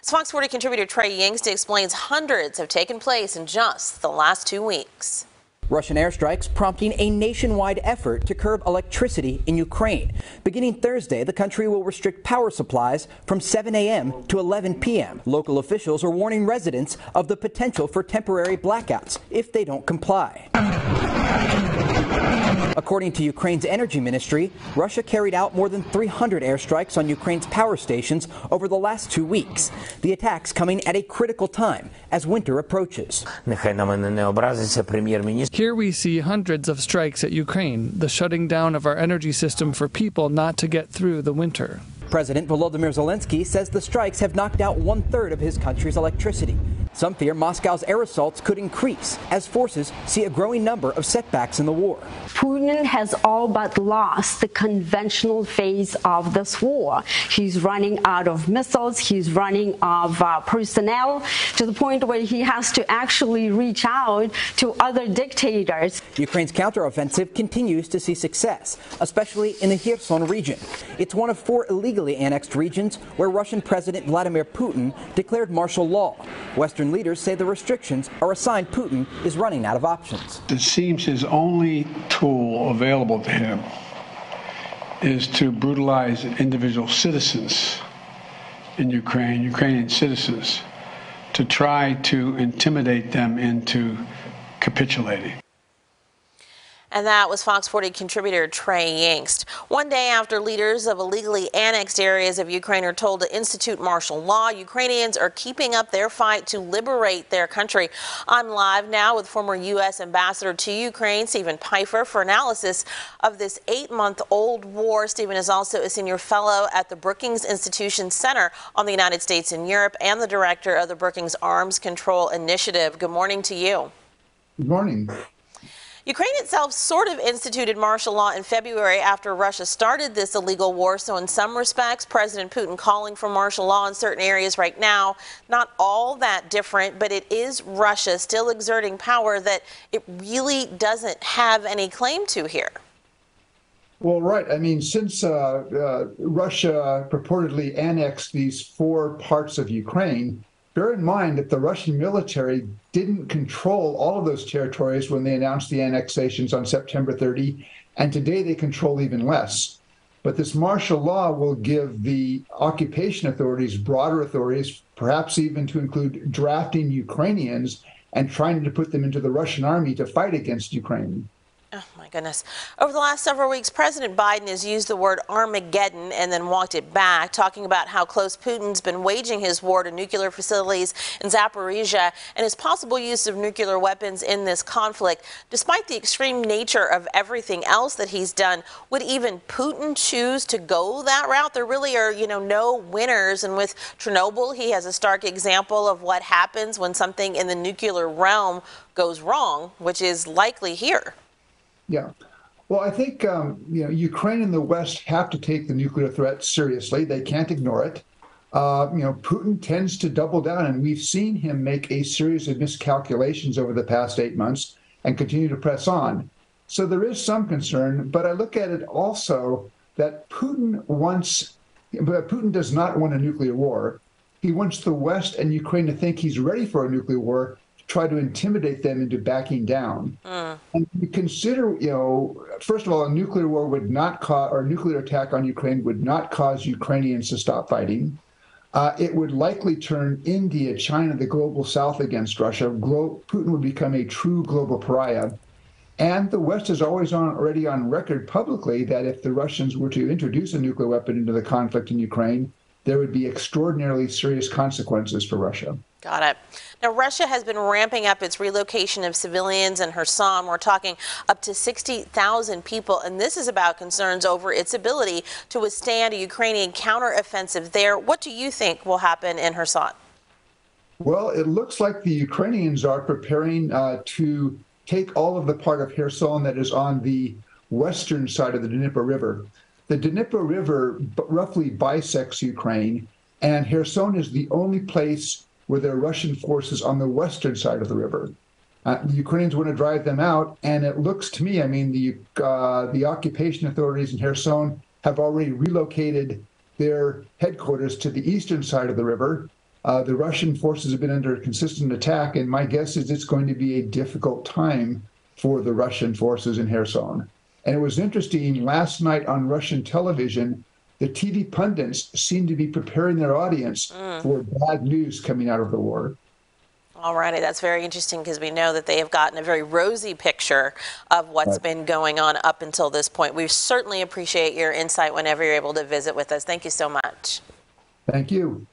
As Fox 40 contributor Trey Yingst explains, hundreds have taken place in just the last 2 weeks. Russian airstrikes prompting a nationwide effort to curb electricity in Ukraine. Beginning Thursday, the country will restrict power supplies from 7 a.m. to 11 p.m. Local officials are warning residents of the potential for temporary blackouts if they don't comply. According to Ukraine's energy ministry, Russia carried out more than 300 airstrikes on Ukraine's power stations over the last 2 weeks. The attacks coming at a critical time as winter approaches. Here we see hundreds of strikes at Ukraine, the shutting down of our energy system for people not to get through the winter. President Volodymyr Zelensky says the strikes have knocked out 1/3 of his country's electricity. Some fear Moscow's air assaults could increase as forces see a growing number of setbacks in the war. Putin has all but lost the conventional phase of this war. He's running out of missiles, he's running out of personnel, to the point where he has to actually reach out to other dictators. Ukraine's counteroffensive continues to see success, especially in the Kherson region. It's one of 4 illegally annexed regions where Russian President Vladimir Putin declared martial law. Western leaders say the restrictions are a sign Putin is running out of options. It seems his only tool available to him is to brutalize individual citizens in Ukraine, Ukrainian citizens, to try to intimidate them into capitulating. And that was Fox 40 contributor Trey Yingst. One day after leaders of illegally annexed areas of Ukraine are told to institute martial law, Ukrainians are keeping up their fight to liberate their country. I'm live now with former U.S. Ambassador to Ukraine, Stephen Pifer, for analysis of this 8-month-old war. Stephen is also a senior fellow at the Brookings Institution Center on the United States and Europe and the director of the Brookings Arms Control Initiative. Good morning to you. Good morning. Ukraine itself sort of instituted martial law in February after Russia started this illegal war. So in some respects, President Putin calling for martial law in certain areas right now, not all that different, but it is Russia still exerting power that it really doesn't have any claim to here. Well, right. I mean, since Russia purportedly annexed these 4 parts of Ukraine, bear in mind that the Russian military didn't control all of those territories when they announced the annexations on September 30, and today they control even less. But this martial law will give the occupation authorities broader authorities, perhaps even to include drafting Ukrainians and trying to put them into the Russian army to fight against Ukraine. Oh, my goodness. Over the last several weeks, President Biden has used the word Armageddon and then walked it back, talking about how close Putin's been waging his war to nuclear facilities in Zaporizhia and his possible use of nuclear weapons in this conflict. Despite the extreme nature of everything else that he's done, would even Putin choose to go that route? There really are, no winners. And with Chernobyl, he has a stark example of what happens when something in the nuclear realm goes wrong, which is likely here. Yeah. Well, I think, Ukraine and the West have to take the nuclear threat seriously. They can't ignore it. Putin tends to double down, and we've seen him make a series of miscalculations over the past 8 months and continue to press on. So there is some concern, but I look at it also that Putin does not want a nuclear war. He wants the West and Ukraine to think he's ready for a nuclear war, try to intimidate them into backing down. And you consider, first of all, a nuclear war would not cause, or a nuclear attack on Ukraine would not cause Ukrainians to stop fighting. It would likely turn India, China, the global south against Russia. Putin would become a true global pariah. And the West is already on record publicly that if the Russians were to introduce a nuclear weapon into the conflict in Ukraine, there would be extraordinarily serious consequences for Russia. Got it. Now, Russia has been ramping up its relocation of civilians in Kherson. We're talking up to 60,000 people, and this is about concerns over its ability to withstand a Ukrainian counteroffensive there. What do you think will happen in Kherson? Well, it looks like the Ukrainians are preparing to take all of the part of Kherson that is on the western side of the Dnieper River. The Dnieper River roughly bisects Ukraine, and Kherson is the only place where there are Russian forces on the western side of the river. The Ukrainians want to drive them out, and it looks to me, the occupation authorities in Kherson have already relocated their headquarters to the eastern side of the river, The Russian forces have been under consistent attack, and my guess is it's going to be a difficult time for the Russian forces in Kherson. And it was interesting, last night on Russian television, the TV pundits seemed to be preparing their audience for bad news coming out of the war. All righty, that's very interesting because we know that they have gotten a very rosy picture of what's been going on up until this point. We certainly appreciate your insight whenever you're able to visit with us. Thank you so much. Thank you.